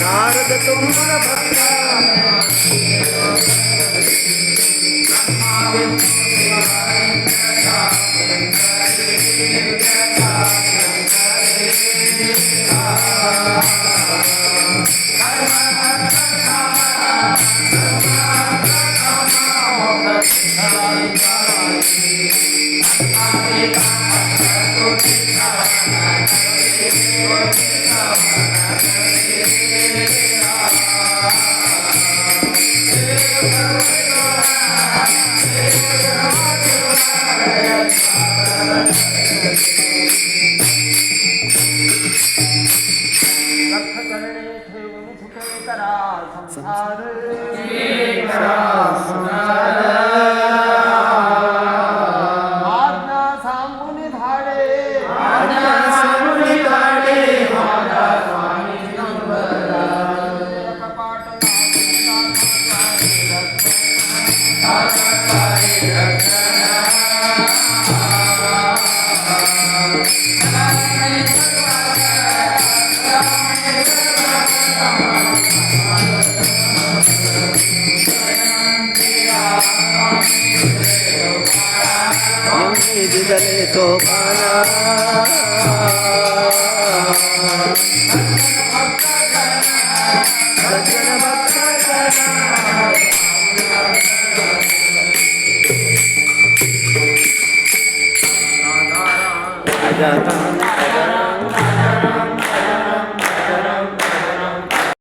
नारद तुम भक्ता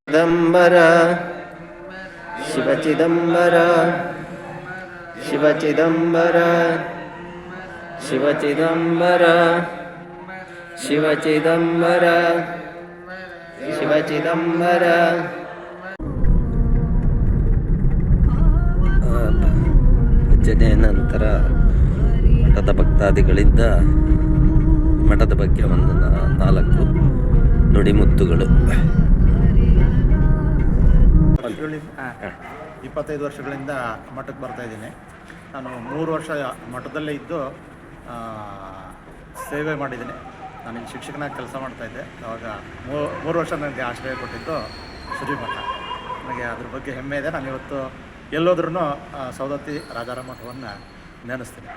ಚಿದಂಬರ ಶಿವ ಚಿದಂಬರ ಶಿವ ಚಿದಂಬರ ಶಿವ ಚಿದಂಬರ ಶಿವ ಚಿದಂಬರ ಶಿವ ಚಿದಂಬರ. ಭಜನೆ ನಂತರ ಮಠದ ಭಕ್ತಾದಿಗಳಿಂದ ಮಠದ ಬಗ್ಗೆ ಒಂದು 4 ನುಡಿಮುತ್ತುಗಳು. 25 ವರ್ಷಗಳಿಂದ ಮಠಕ್ಕೆ ಬರ್ತಾ ಇದ್ದೀನಿ. ನಾನು 3 ವರ್ಷ ಮಠದಲ್ಲೇ ಇದ್ದು ಸೇವೆ ಮಾಡಿದ್ದೀನಿ. ನಾನು ಇಲ್ಲಿ ಶಿಕ್ಷಕನಾಗಿ ಕೆಲಸ ಮಾಡ್ತಾಯಿದ್ದೆ. ಆವಾಗ 3 ವರ್ಷ ನನಗೆ ಆಶ್ರಯ ಕೊಟ್ಟಿದ್ದು ಶ್ರೀಮಠ. ನನಗೆ ಅದ್ರ ಬಗ್ಗೆ ಹೆಮ್ಮೆ ಇದೆ. ನಾನು ಇವತ್ತು ಎಲ್ಲೋದ್ರೂ ಸೌದತ್ತಿ ರಾಜಾರಾಮ ಮಠವನ್ನು ನೆನೆಸ್ತೀನಿ.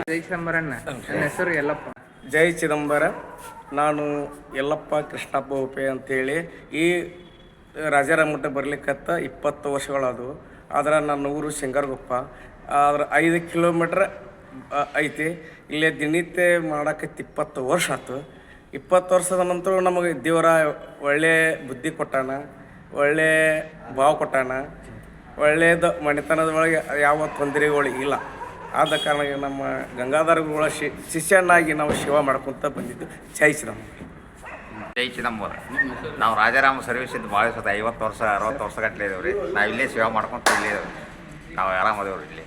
ಜೈ ಚಿದಂಬರಣ್ಣ. ನನ್ನ ಹೆಸರು ಯಲ್ಲಪ್ಪ. ಜೈ ಚಿದಂಬರ. ನಾನು ಯಲ್ಲಪ್ಪ ಕೃಷ್ಣಪ್ಪ ಉಪೆ ಅಂತೇಳಿ ಈ ರಾಜಾರಾಮ ಮಠ ಬರ್ಲಿಕ್ಕತ್ತ 20 ವರ್ಷಗಳದು. ಆದ್ರೆ ನನ್ನ ಊರು ಶೃಂಗಾರಗುಪ್ಪ. ಆದ್ರೆ 5 ಕಿಲೋಮೀಟ್ರ್ ಐತಿ. ಇಲ್ಲೇ ದಿನನಿತ್ಯ ಮಾಡಕ್ಕೆ 20 ವರ್ಷ ಆಯ್ತು. 20 ವರ್ಷದ ನಂತರ ನಮಗೆ ದೇವರ ಒಳ್ಳೆ ಬುದ್ಧಿ ಕೊಟ್ಟಾನ, ಒಳ್ಳೆ ಭಾವ ಕೊಟ್ಟಾನ. ಒಳ್ಳೆಯದು ಮನೆತನದ ಒಳಗೆ ಯಾವ ತೊಂದರೆಗಳು ಇಲ್ಲ. ಆದ ಕಾರಣ ನಮ್ಮ ಗಂಗಾಧರಗಳ ಶಿಷ್ಯನಾಗಿ ನಾವು ಸೇವಾ ಮಾಡ್ಕೊತ ಬಂದಿದ್ದು. ಜೈ ಚಿದಂಬರ. ಜೈ ಚಿದಂಬರ. ನಾವು ರಾಜಾರಾಮ ಸರ್ವಿಸ್ ಇದ್ದು ಭಾಳ 50 ವರ್ಷ 60 ವರ್ಷ ಗಟ್ಟಲೆ ಇದೇವ್ರಿ. ನಾವು ಇಲ್ಲೇ ಸೇವಾ ಮಾಡ್ಕೊತ ಇಲ್ಲೇ ಇದೇವ್ರಿ. ನಾವು ಆರಾಮದೇವ್ರಿ ಇಲ್ಲಿ.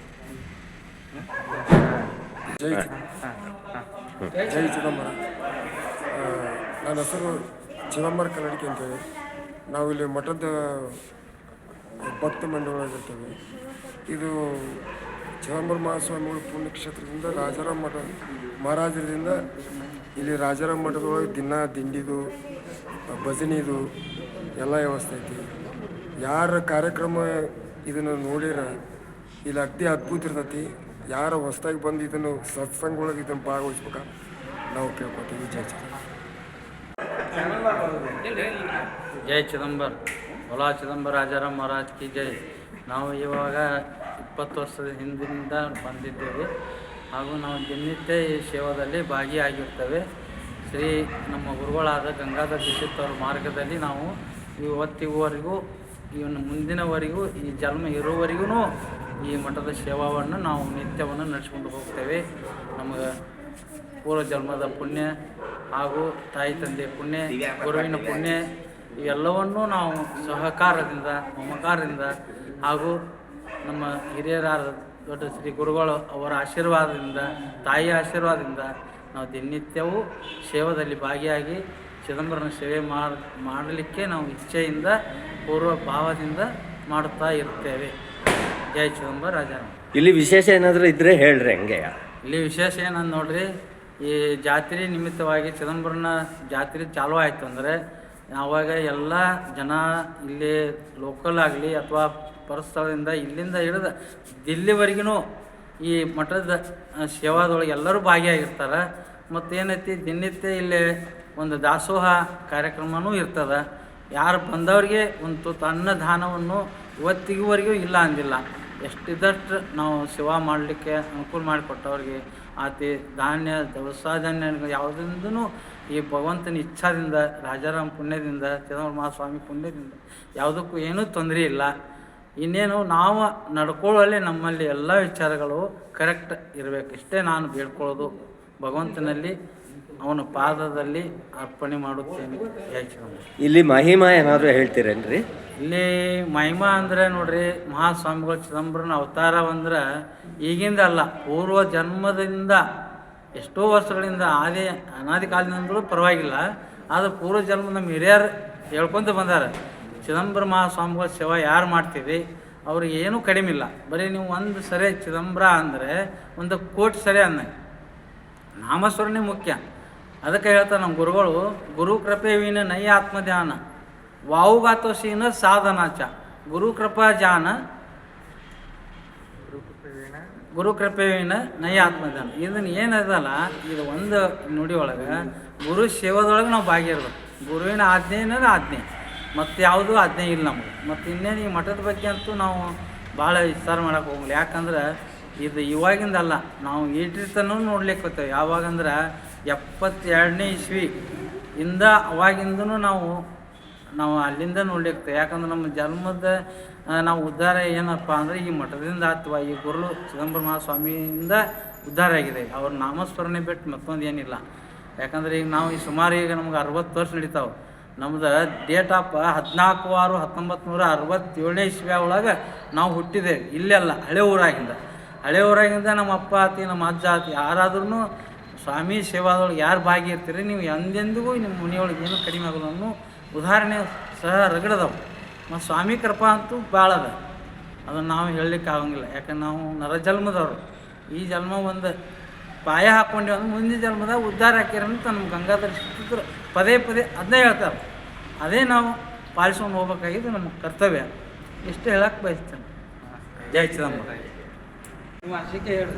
ಜೈ ಚಿದಂಬರ. ನನ್ನ ಹೆಸರು ಚಿದಂಬರ ಕನ್ನಡಿಕೆ ಅಂತೇಳಿ. ನಾವು ಇಲ್ಲಿ ಮಠದ ಭಕ್ತ ಮಂಡಳಿರ್ತೇವೆ. ಇದು ಚಿದಂಬರ ಮಹಾಸ್ವಾಮಿಗಳು ಪುಣ್ಯಕ್ಷೇತ್ರದಿಂದ ರಾಜಾರಾಮ ಮಠ ಮಹಾರಾಜರಿಂದ ಇಲ್ಲಿ ರಾಜಾರಾಮ ಮಠದೊಳಗೆ ದಿನ ದಿಂಡಿದು ಭಜನಿದು ಎಲ್ಲ ವ್ಯವಸ್ಥೆ ಐತಿ. ಯಾರ ಕಾರ್ಯಕ್ರಮ ಇದನ್ನು ನೋಡಿರ ಇಲ್ಲಿ ಅಗ್ದಿ ಅದ್ಭುತ ಇರ್ತೈತಿ. ಯಾರು ಹೊಸದಾಗಿ ಬಂದು ಇದನ್ನು ಸತ್ಸಂಗೊಳಗೆ ಇದನ್ನು ಭಾಗವಹಿಸ್ಬೇಕ ನಾವು ಕೇಳ್ಕೊತೀವಿ. ಜೈ ಜೈ ಚಿದಂಬರ. ಹೊಲ ಚಿದಂಬರ ರಾಜಾರಾಮ್ ಮಹಾರಾಜ್ ಕಿ ಜೈ. ನಾವು ಇವಾಗ 20 ವರ್ಷದ ಹಿಂದಿನಿಂದ ಬಂದಿದ್ದೇವೆ ಹಾಗೂ ನಾವು ದಿನನಿತ್ಯ ಈ ಸೇವಾದಲ್ಲಿ ಭಾಗಿಯಾಗಿರ್ತೇವೆ. ಶ್ರೀ ನಮ್ಮ ಗುರುಗಳಾದ ಗಂಗಾಧರ ದೀಕ್ಷಿತ್ ಅವರ ಮಾರ್ಗದಲ್ಲಿ ನಾವು ಇವತ್ತಿವರೆಗೂ ಇವನು ಮುಂದಿನವರೆಗೂ ಈ ಜನ್ಮ ಇರುವವರೆಗೂ ಈ ಮಠದ ಸೇವಾವನ್ನು ನಾವು ನಿತ್ಯವನ್ನು ನಡೆಸ್ಕೊಂಡು ಹೋಗ್ತೇವೆ. ನಮಗೆ ಪೂರ್ವ ಜನ್ಮದ ಪುಣ್ಯ ಹಾಗೂ ತಾಯಿ ತಂದೆ ಪುಣ್ಯ, ಗುರುವಿನ ಪುಣ್ಯ ಇವೆಲ್ಲವನ್ನೂ ನಾವು ಸಹಕಾರದಿಂದ ಮಮಕಾರದಿಂದ ಹಾಗೂ ನಮ್ಮ ಹಿರಿಯರಾದ ದೊಡ್ಡ ಶ್ರೀ ಗುರುಗಳು ಅವರ ಆಶೀರ್ವಾದದಿಂದ, ತಾಯಿಯ ಆಶೀರ್ವಾದದಿಂದ ನಾವು ದಿನನಿತ್ಯವೂ ಸೇವಾದಲ್ಲಿ ಭಾಗಿಯಾಗಿ ಚಿದಂಬರನ ಸೇವೆ ಮಾಡಲಿಕ್ಕೆ ನಾವು ಇಚ್ಛೆಯಿಂದ ಪೂರ್ವ ಭಾವದಿಂದ ಮಾಡುತ್ತಾ ಇರ್ತೇವೆ. ಜೈ ಚಿದಂಬರ ರಾಜಾರಾಮ್. ಇಲ್ಲಿ ವಿಶೇಷ ಏನಾದರೂ ಇದ್ದರೆ ಹೇಳ್ರಿ. ಹಂಗೆ ಇಲ್ಲಿ ವಿಶೇಷ ಏನಂದು ನೋಡ್ರಿ, ಈ ಜಾತ್ರೆ ನಿಮಿತ್ತವಾಗಿ ಚಿದಂಬರನ ಜಾತ್ರೆ ಚಾಲೂ ಆಯಿತು ಅಂದರೆ ಆವಾಗ ಎಲ್ಲ ಜನ ಇಲ್ಲಿ ಲೋಕಲ್ ಆಗಲಿ ಅಥವಾ ಪರಸ್ಥಳದಿಂದ ಇಲ್ಲಿಂದ ಹಿಡಿದು ದಿಲ್ಲಿವರೆಗೂ ಈ ಮಠದ ಸೇವಾದೊಳಗೆ ಎಲ್ಲರೂ ಭಾಗಿಯಾಗಿರ್ತಾರೆ. ಮತ್ತು ಏನೈತಿ ದಿನನಿತ್ಯ ಇಲ್ಲಿ ಒಂದು ದಾಸೋಹ ಕಾರ್ಯಕ್ರಮವೂ ಇರ್ತದೆ. ಯಾರು ಬಂದವ್ರಿಗೆ ಒಂದು ತುತ್ತು ಅನ್ನದಾನವನ್ನು ಇವತ್ತಿಗುವರೆಗೂ ಇಲ್ಲ ಅಂದಿಲ್ಲ. ಎಷ್ಟಿದ್ದಷ್ಟು ನಾವು ಸೇವಾ ಮಾಡಲಿಕ್ಕೆ ಅನುಕೂಲ ಮಾಡಿಕೊಟ್ಟವ್ರಿಗೆ ಆತಿ ಧಾನ್ಯ ದವಸ ಧಾನ್ಯ ಯಾವುದಿಂದನೂ ಈ ಭಗವಂತನ ಇಚ್ಛಾದಿಂದ ರಾಜಾರಾಮ್ ಪುಣ್ಯದಿಂದ ಚಿದಂಬರ ಮಹಾಸ್ವಾಮಿ ಪುಣ್ಯದಿಂದ ಯಾವುದಕ್ಕೂ ಏನೂ ತೊಂದರೆ ಇಲ್ಲ. ಇನ್ನೇನು ನಾವು ನಡ್ಕೊಳ್ಳೋಲ್ಲಿ ನಮ್ಮಲ್ಲಿ ಎಲ್ಲ ವಿಚಾರಗಳು ಕರೆಕ್ಟ್ ಇರಬೇಕು. ಇಷ್ಟೇ ನಾನು ಬೇಡ್ಕೊಳ್ಳೋದು ಭಗವಂತನಲ್ಲಿ, ಅವನ ಪಾದದಲ್ಲಿ ಅರ್ಪಣೆ ಮಾಡುತ್ತೇನೆ. ಇಲ್ಲಿ ಮಹಿಮಾ ಏನಾದರೂ ಹೇಳ್ತೀರೇನ್ರಿ? ಇಲ್ಲಿ ಮಹಿಮಾ ಅಂದರೆ ನೋಡ್ರಿ, ಮಹಾಸ್ವಾಮಿಗಳು ಚಿದಂಬರನ ಅವತಾರ ಅಂದ್ರೆ ಈಗಿಂದ ಅಲ್ಲ, ಪೂರ್ವ ಜನ್ಮದಿಂದ ಎಷ್ಟೋ ವರ್ಷಗಳಿಂದ ಅನಾದಿ ಕಾಲದಿಂದಲೂ ಪರವಾಗಿಲ್ಲ. ಆದರೆ ಪೂರ್ವ ಜನ್ಮ ನಮ್ಮ ಹಿರಿಯರು ಹೇಳ್ಕೊತ ಬಂದಾರ, ಚಿದಂಬರ ಮಹಾಸ್ವಾಮಿಗಳ ಸೇವಾ ಯಾರು ಮಾಡ್ತೀವಿ ಅವ್ರಿಗೆ ಏನೂ ಕಡಿಮೆ ಇಲ್ಲ. ಬರೀ ನೀವು ಒಂದು ಸರಿ ಚಿದಂಬರ ಅಂದರೆ 1 ಕೋಟಿ ಸರಿ ಅನ್ನ ನಾಮಸ್ಮರಣೆ ಮುಖ್ಯ. ಅದಕ್ಕೆ ಹೇಳ್ತಾರೆ ನಮ್ಮ ಗುರುಗಳು, ಗುರು ಕೃಪೆವಿನ ನೈ ಆತ್ಮಧ್ಯಾನ ವಾವುಗಾತೋಷೀನ ಸಾಧನಾಚ ಗುರು ಕೃಪಾ ಜಾನ ಗುರು ಕೃಪೆವಿನ ನೈ ಆತ್ಮಧ್ಯಾನ. ಇದನ್ನು ಏನದಲ್ಲ, ಇದು ಒಂದು ನುಡಿ ಒಳಗೆ ಗುರು ಸೇವಾದೊಳಗೆ ನಾವು ಭಾಗಿರ್ಬೇಕು. ಗುರುವಿನ ಆಜ್ಞೆ ಏನಾದ್ರೆ ಆಜ್ಞೆ, ಮತ್ತು ಯಾವುದೂ ಆಜ್ಞೆ ಇಲ್ಲ ನಮಗೆ. ಮತ್ತು ಇನ್ನೇನು ಈ ಮಠದ ಬಗ್ಗೆ ಅಂತೂ ನಾವು ಭಾಳ ವಿಸ್ತಾರ ಮಾಡೋಕೆ ಹೋಗಲ್ಲ. ಯಾಕಂದ್ರೆ ಇದು ಇವಾಗಿಂದಲ್ಲ, ನಾವು ಈಟಿರ್ತನೂ ನೋಡ್ಲಿಕ್ಕೆ ಹೋಗ್ತೇವೆ. ಯಾವಾಗಂದ್ರೆ 72ನೇ ಇಸ್ವಿ ಇಂದ ಅವಾಗಿಂದನೂ ನಾವು ಅಲ್ಲಿಂದ ನೋಡ್ಲಿಕ್ಕೆ. ಯಾಕಂದ್ರೆ ನಮ್ಮ ಜನ್ಮದ ನಾವು ಉದ್ಧಾರ ಏನಪ್ಪ ಅಂದರೆ ಈ ಮಠದಿಂದ ಅಥವಾ ಈ ಗುರು ಚಿದಂಬರ ಮಹಾಸ್ವಾಮಿಯಿಂದ ಉದ್ಧಾರ ಆಗಿದೆ. ಅವ್ರ ನಾಮಸ್ಮರಣೆ ಬಿಟ್ಟು ಮತ್ತೊಂದು ಏನಿಲ್ಲ. ಯಾಕಂದ್ರೆ ಈಗ ನಾವು ಈ ಸುಮಾರು ಈಗ ನಮ್ಗೆ 60 ವರ್ಷ ನಡೀತಾವೆ. ನಮ್ದು ಡೇಟ್ ಆಫ್ 14/6/1967ನೇ ಇಸ್ವಿ ಒಳಗೆ ನಾವು ಹುಟ್ಟಿದ್ದೇವೆ. ಇಲ್ಲೆಲ್ಲ ಹಳೆ ಊರಾಗಿಂದ ನಮ್ಮ ಅಪ್ಪ ಆತಿ ನಮ್ಮ ಅಜ್ಜ ಆತಿ ಯಾರಾದ್ರೂ ಸ್ವಾಮಿ ಸೇವಾದೊಳಗೆ ಯಾರು ಭಾಗಿರ್ತೀರಿ ನೀವು ಎಂದೆಂದಿಗೂ ನಿಮ್ಮ ಮನೆಯೊಳಗೆ ಏನೂ ಕಡಿಮೆ ಆಗೋಲ್ಲ ಅನ್ನೋ ಉದಾಹರಣೆ ಸಹ ರಗಡದವು. ಮತ್ತು ಸ್ವಾಮಿ ಕೃಪಾ ಅಂತೂ ಭಾಳ ಅದ, ಅದನ್ನು ನಾವು ಹೇಳಲಿಕ್ಕೆ ಆಗಂಗಿಲ್ಲ. ಯಾಕಂದ್ರೆ ನಾವು ನರಜನ್ಮದವರು. ಈ ಜನ್ಮ ಒಂದು ಪಾಯ ಹಾಕ್ಕೊಂಡೇವು ಅಂದ್ರೆ ಮುಂದಿನ ಜನ್ಮದಾಗ ಉದ್ಧಾರ ಹಾಕಿರಂತ ನಮ್ಮ ಗಂಗಾಧರ ಶಿಷ್ಯರು ಪದೇ ಅದನ್ನೇ ಹೇಳ್ತಾರೆ. ಅದೇ ನಾವು ಪಾಲಿಸ್ಕೊಂಡು ಹೋಗ್ಬೇಕಾಗಿದ್ದು ನಮ್ಮ ಕರ್ತವ್ಯ. ಇಷ್ಟು ಹೇಳಕ್ಕೆ ಬಯಸ್ತೇನೆ. ಜೈ ಚಿದಂಬರ. ನೀವು ಅಷ್ಟಕ್ಕೆ ಹೇಳಿ.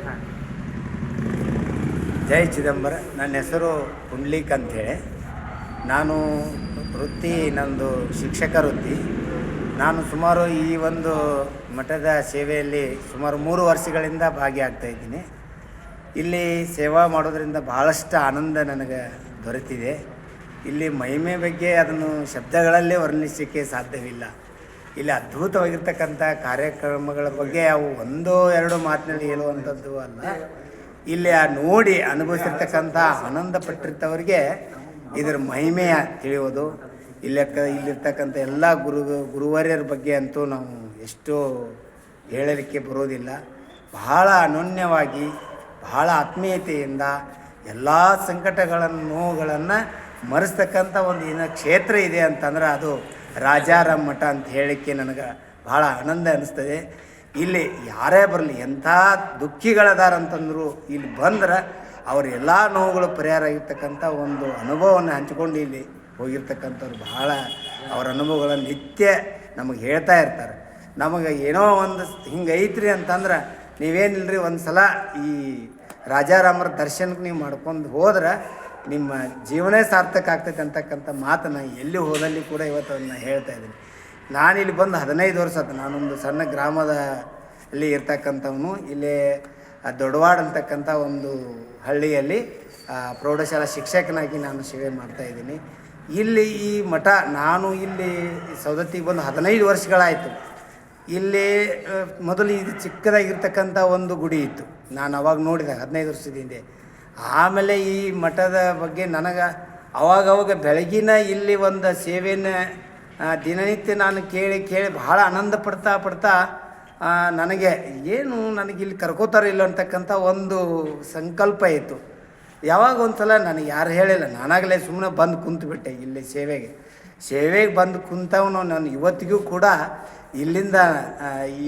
ಜೈ ಚಿದಂಬರ. ನನ್ನ ಹೆಸರು ಪುಂಡ್ಲಿಕ್ ಅಂಥೇಳಿ. ನಾನು ವೃತ್ತಿ ನಂದು ಶಿಕ್ಷಕ ವೃತ್ತಿ. ನಾನು ಸುಮಾರು ಈ ಒಂದು ಮಠದ ಸೇವೆಯಲ್ಲಿ ಸುಮಾರು 3 ವರ್ಷಗಳಿಂದ ಭಾಗಿಯಾಗ್ತಾಯಿದ್ದೀನಿ. ಇಲ್ಲಿ ಸೇವಾ ಮಾಡೋದರಿಂದ ಭಾಳಷ್ಟು ಆನಂದ ನನಗೆ ದೊರೆತಿದೆ. ಇಲ್ಲಿ ಮಹಿಮೆ ಬಗ್ಗೆ ಅದನ್ನು ಶಬ್ದಗಳಲ್ಲೇ ವರ್ಣಿಸಲಿಕ್ಕೆ ಸಾಧ್ಯವಿಲ್ಲ. ಇಲ್ಲಿ ಅದ್ಭುತವಾಗಿರ್ತಕ್ಕಂಥ ಕಾರ್ಯಕ್ರಮಗಳ ಬಗ್ಗೆ ಅವು 1-2 ಮಾತಿನಲ್ಲಿ ಹೇಳುವಂಥದ್ದು ಅಲ್ಲ. ಇಲ್ಲಿ ನೋಡಿ ಅನುಭವಿಸಿರ್ತಕ್ಕಂಥ ಆನಂದ ಪಟ್ಟಿರ್ತವರಿಗೆ ಇದರ ಮಹಿಮೆಯ ತಿಳಿಯೋದು. ಇಲ್ಲಿರ್ತಕ್ಕಂಥ ಎಲ್ಲ ಗುರುವರ್ಯರ ಬಗ್ಗೆ ಅಂತೂ ನಾವು ಎಷ್ಟು ಹೇಳಲಿಕ್ಕೆ ಬರೋದಿಲ್ಲ. ಬಹಳ ಅನನ್ಯವಾಗಿ ಬಹಳ ಆತ್ಮೀಯತೆಯಿಂದ ಎಲ್ಲ ಸಂಕಟಗಳನ್ನು ನೋವುಗಳನ್ನು ಮರೆಸ್ತಕ್ಕಂಥ ಒಂದು ಕ್ಷೇತ್ರ ಇದೆ ಅಂತಂದ್ರೆ ಅದು ರಾಜಾರಾಮ್ ಮಠ ಅಂತ ಹೇಳಲಿಕ್ಕೆ ನನಗೆ ಭಾಳ ಆನಂದ ಅನ್ನಿಸ್ತದೆ. ಇಲ್ಲಿ ಯಾರೇ ಬರಲಿ, ಎಂಥ ದುಃಖಿಗಳದಾರಂತಂದ್ರು ಇಲ್ಲಿ ಬಂದ್ರೆ ಅವ್ರ ಎಲ್ಲ ನೋವುಗಳು ಪರಿಹಾರ ಆಗಿರ್ತಕ್ಕಂಥ ಒಂದು ಅನುಭವವನ್ನು ಹಂಚಿಕೊಂಡು ಇಲ್ಲಿ ಹೋಗಿರ್ತಕ್ಕಂಥವ್ರು ಬಹಳ ಅವ್ರ ಅನುಭವಗಳನ್ನು ನಿತ್ಯ ನಮಗೆ ಹೇಳ್ತಾ ಇರ್ತಾರೆ. ನಮಗೆ ಏನೋ ಒಂದು ಹಿಂಗೆ ಐತ್ರಿ ಅಂತಂದ್ರೆ ನೀವೇನಿಲ್ಲರಿ ಒಂದು ಸಲ ಈ ರಾಜಾರಾಮರ ದರ್ಶನಕ್ಕೆ ನೀವು ಮಾಡ್ಕೊಂಡು ಹೋದ್ರೆ ನಿಮ್ಮ ಜೀವನೇ ಸಾರ್ಥಕ ಆಗ್ತೈತೆ ಅಂತಕ್ಕಂಥ ಮಾತನ್ನು ಎಲ್ಲಿ ಹೋದಲ್ಲಿ ಕೂಡ ಇವತ್ತು ಅದನ್ನು ಹೇಳ್ತಾ ಇದ್ದೀನಿ. ನಾನಿಲ್ಲಿ ಬಂದು 15 ವರ್ಷ ಆಯ್ತು. ನಾನೊಂದು ಸಣ್ಣ ಗ್ರಾಮದಲ್ಲಿ ಇರ್ತಕ್ಕಂಥವನು. ಇಲ್ಲೇ ದೊಡ್ಡವಾಡ ಅಂತಕ್ಕಂಥ ಒಂದು ಹಳ್ಳಿಯಲ್ಲಿ ಪ್ರೌಢಶಾಲಾ ಶಿಕ್ಷಕನಾಗಿ ನಾನು ಸೇವೆ ಮಾಡ್ತಾಯಿದ್ದೀನಿ. ಇಲ್ಲಿ ಈ ಮಠ ನಾನು ಇಲ್ಲಿ ಸವದತ್ತಿಗೆ ಬಂದು 15 ವರ್ಷಗಳಾಯಿತು. ಇಲ್ಲಿ ಮೊದಲು ಇದು ಚಿಕ್ಕದಾಗಿರ್ತಕ್ಕಂಥ ಒಂದು ಗುಡಿ ಇತ್ತು. ನಾನು ಅವಾಗ ನೋಡಿದೆ 15 ವರ್ಷದ ಹಿಂದೆ. ಆಮೇಲೆ ಈ ಮಠದ ಬಗ್ಗೆ ನನಗೆ ಅವಾಗವಾಗ ಬೆಳಗಿನ ಇಲ್ಲಿ ಒಂದು ಸೇವೆಯನ್ನು ದಿನನಿತ್ಯ ನಾನು ಕೇಳಿ ಭಾಳ ಆನಂದ ಪಡ್ತಾ ನನಗೆ ನನಗಿಲ್ಲಿ ಕರ್ಕೋತಾರಿಲ್ಲ ಅಂತಕ್ಕಂಥ ಒಂದು ಸಂಕಲ್ಪ ಇತ್ತು. ಯಾವಾಗ ಒಂದು ಸಲ ನನಗೆ ಯಾರು ಹೇಳಿಲ್ಲ, ನಾನಾಗಲೇ ಸುಮ್ಮನೆ ಬಂದು ಕುಂತುಬಿಟ್ಟೆ ಇಲ್ಲಿ ಸೇವೆಗೆ ಬಂದು ಕುಂತವನು. ನಾನು ಇವತ್ತಿಗೂ ಕೂಡ ಇಲ್ಲಿಂದ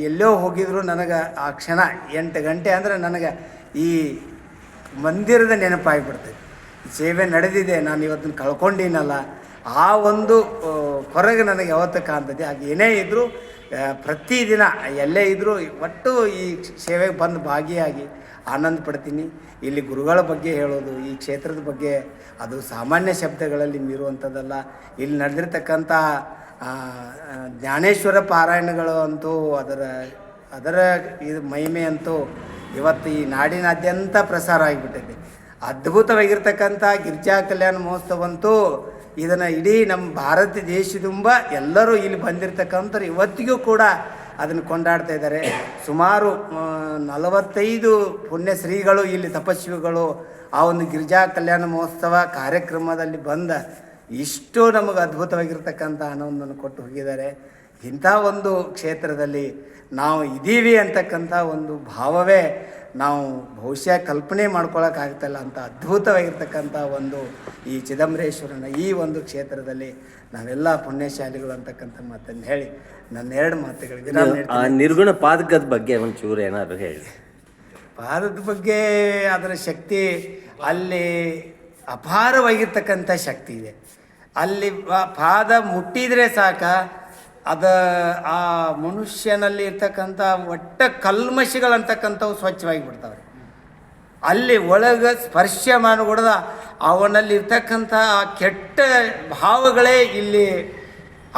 ಎಲ್ಲೋ ಹೋಗಿದ್ರು ನನಗೆ ಆ ಕ್ಷಣ 8 ಗಂಟೆ ಅಂದರೆ ನನಗೆ ಈ ಮಂದಿರದ ನೆನಪಾಗಿಬಿಡ್ತದೆ. ಸೇವೆ ನಡೆದಿದೆ, ನಾನು ಇವತ್ತನ್ನು ಕಳ್ಕೊಂಡಿನಲ್ಲ ಆ ಒಂದು ಕೊರಗೆ ನನಗೆ ಯಾವತ್ತೂ ಕಾಣ್ತದೆ. ಹಾಗೆ ಏನೇ ಇದ್ದರೂ ಪ್ರತಿದಿನ ಎಲ್ಲೇ ಇದ್ದರೂ ಒಟ್ಟು ಈ ಸೇವೆಗೆ ಬಂದು ಭಾಗಿಯಾಗಿ ಆನಂದ ಪಡ್ತೀನಿ. ಇಲ್ಲಿ ಗುರುಗಳ ಬಗ್ಗೆ ಹೇಳೋದು, ಈ ಕ್ಷೇತ್ರದ ಬಗ್ಗೆ ಅದು ಸಾಮಾನ್ಯ ಶಬ್ದಗಳಲ್ಲಿ ಮೀರುವಂಥದ್ದಲ್ಲ. ಇಲ್ಲಿ ನಡೆದಿರ್ತಕ್ಕಂಥ ಜ್ಞಾನೇಶ್ವರ ಪಾರಾಯಣಗಳು ಅಂತೂ ಅದರ ಇದು ಮಹಿಮೆ ಅಂತೂ ಇವತ್ತು ಈ ನಾಡಿನಾದ್ಯಂತ ಪ್ರಸಾರ ಆಗಿಬಿಟ್ಟಿದೆ. ಅದ್ಭುತವಾಗಿರ್ತಕ್ಕಂಥ ಗಿರಿಜಾ ಕಲ್ಯಾಣ ಮಹೋತ್ಸವಂತೂ ಇದನ್ನು ಇಡೀ ನಮ್ಮ ಭಾರತ ದೇಶದುಂಬ ಎಲ್ಲರೂ ಇಲ್ಲಿ ಬಂದಿರತಕ್ಕಂಥವ್ರು ಇವತ್ತಿಗೂ ಕೂಡ ಅದನ್ನು ಕೊಂಡಾಡ್ತಾ ಇದ್ದಾರೆ. ಸುಮಾರು 45 ಪುಣ್ಯ ಶ್ರೀಗಳು ಇಲ್ಲಿ ತಪಸ್ವಿಗಳು ಆ ಒಂದು ಗಿರಿಜಾ ಕಲ್ಯಾಣ ಮಹೋತ್ಸವ ಕಾರ್ಯಕ್ರಮದಲ್ಲಿ ಬಂದ ಇಷ್ಟು ನಮಗೆ ಅದ್ಭುತವಾಗಿರ್ತಕ್ಕಂಥ ಆನಂದವನ್ನು ಕೊಟ್ಟು ಹೋಗಿದ್ದಾರೆ. ಇಂಥ ಒಂದು ಕ್ಷೇತ್ರದಲ್ಲಿ ನಾವು ಇದ್ದೀವಿ ಅಂತಕ್ಕಂಥ ಒಂದು ಭಾವವೇ ನಾವು ಬಹುಶಃ ಕಲ್ಪನೆ ಮಾಡ್ಕೊಳ್ಳೋಕ್ಕಾಗ್ತಾಯಿಲ್ಲ ಅಂತ ಅದ್ಭುತವಾಗಿರ್ತಕ್ಕಂಥ ಒಂದು ಈ ಚಿದಂಬರೇಶ್ವರನ ಈ ಒಂದು ಕ್ಷೇತ್ರದಲ್ಲಿ ನಾವೆಲ್ಲ ಪುಣ್ಯಶಾಲಿಗಳು ಅಂತಕ್ಕಂಥ ಮಾತನ್ನು ಹೇಳಿ ನನ್ನ 2 ಮಾತುಗಳಿಗೆ ಆ ನಿರ್ಗುಣ ಪಾದಕದ ಬಗ್ಗೆ ಒಂಚೂರು ಏನಾದ್ರು ಹೇಳಿ. ಪಾದದ ಬಗ್ಗೆ ಅದರ ಶಕ್ತಿ ಅಲ್ಲಿ ಅಪಾರವಾಗಿರ್ತಕ್ಕಂಥ ಶಕ್ತಿ ಇದೆ. ಅಲ್ಲಿ ಪಾದ ಮುಟ್ಟಿದರೆ ಸಾಕ ಆ ಮನುಷ್ಯನಲ್ಲಿ ಇರ್ತಕ್ಕಂಥ ಒಟ್ಟ ಕಲ್ಮಶಗಳಂತಕ್ಕಂಥವು ಸ್ವಚ್ಛವಾಗಿ ಬಿಡ್ತಾವೆ. ಅಲ್ಲಿ ಒಳಗೆ ಸ್ಪರ್ಶ ಮಾಡಿಕೊಡ್ದ ಅವನಲ್ಲಿ ಇರ್ತಕ್ಕಂಥ ಕೆಟ್ಟ ಭಾವಗಳೇ ಇಲ್ಲಿ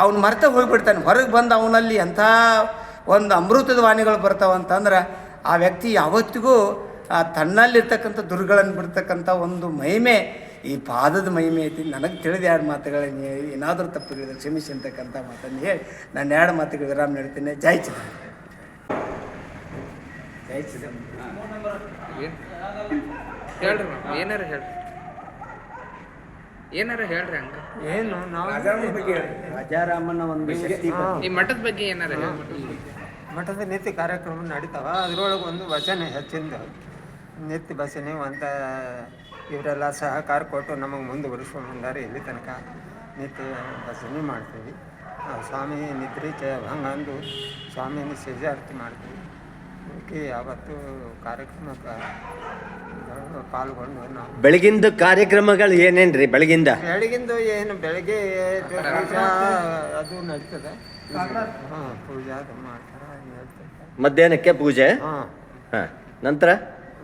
ಅವನು ಮರ್ತ ಹೋಗಿಬಿಡ್ತಾನೆ. ಹೊರಗೆ ಬಂದು ಅವನಲ್ಲಿ ಎಂಥ ಒಂದು ಅಮೃತದ ವಾಣಿಗಳು ಬರ್ತಾವಂತಂದ್ರೆ ಆ ವ್ಯಕ್ತಿ ಯಾವತ್ತಿಗೂ ತನ್ನಲ್ಲಿರ್ತಕ್ಕಂಥ ದುರ್ಗಳನ್ನು ಬಿಡ್ತಕ್ಕಂಥ ಒಂದು ಮಹಿಮೆ ಈ ಪಾದದ ಮಹಿಮೆ ಐತಿ. ನನಗೆ ತಿಳಿದ 2 ಮಾತುಗಳನ್ನು ಹೇಳಿ ಏನಾದರೂ ತಪ್ಪಿದ್ರೆ ಕ್ಷಮಿಸಿ ಅಂತಕ್ಕಂಥ ಮಾತನ್ನು ಹೇಳಿ ನಾನು 2 ಮಾತುಗಳು ವಿರಾಮ ನೀಡ್ತೀನಿ. ಜೈ ಚಿದಂಬರ. ಜೈ ಚಿದಂಬರ. ಏನಾರ ಹೇಳ್ರಿ ಹಂಗ ಏನು ನಾವು ರಾಜಾರಾಮನ ಒಂದು ಈ ಮಠದ ಬಗ್ಗೆ ಏನಾರ ಮಠದ ನಿತ್ಯ ಕಾರ್ಯಕ್ರಮ ನಡೀತಾವ. ಅದರೊಳಗೆ ಒಂದು ಭಜನೆ ಹೆಚ್ಚಿಂದ ನಿತ್ಯ ಭಜನೆ ಅಂತ ಇವರೆಲ್ಲ ಸಹಕಾರ ಕೊಟ್ಟು ನಮಗೆ ಮುಂದುವರಿಸ್ಕೊಂಡು ಬಂದಾರೆ. ಇಲ್ಲಿ ತನಕ ನಿತ್ಯ ಭಜನೆ ಮಾಡ್ತೀವಿ. ಸ್ವಾಮಿ ನಿದ್ರೆ ಭಂಗ ಅಂದು ಸ್ವಾಮಿಯನ್ನು ಸೇಜಾರತಿ ಮಾಡ್ತೀವಿ. ಅದಕ್ಕೆ ಯಾವತ್ತು ಕಾರ್ಯಕ್ರಮಕ್ಕೆ ಪಾಲ್ಗೊಂಡು ನಾವು ಬೆಳಗಿಂದ ಕಾರ್ಯಕ್ರಮಗಳು ಏನೇನ್ರಿ? ಬೆಳಗಿಂದು ಏನು ಬೆಳಗ್ಗೆ ಪೂಜಾ ಅದು ನಡೀತದೆ. ಹಾಂ, ಪೂಜಾ ಅದು ಮಾಡ್ತಾರೆ, ನಡೀತದೆ. ಮಧ್ಯಾಹ್ನಕ್ಕೆ ಪೂಜೆ. ಹಾಂ,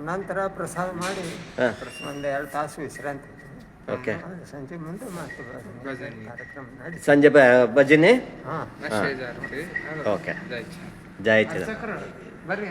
ನಂತರ ಪ್ರಸಾದ ಮಾಡಿ 1-2 ತಾಸು ವಿಶ್ರಾಂತಿ. ಓಕೆ. ಸಂಜೆ ಮುಂದೆ ಮಾಡ್ತೀವಿ ಕಾರ್ಯಕ್ರಮ ನಡಿ. ಸಂಜೆ ಭಜನೆ. ಹಾಂ, ಓಕೆ. ಜೈ ಚಿದಂಬರ. ಬರ್ರಿ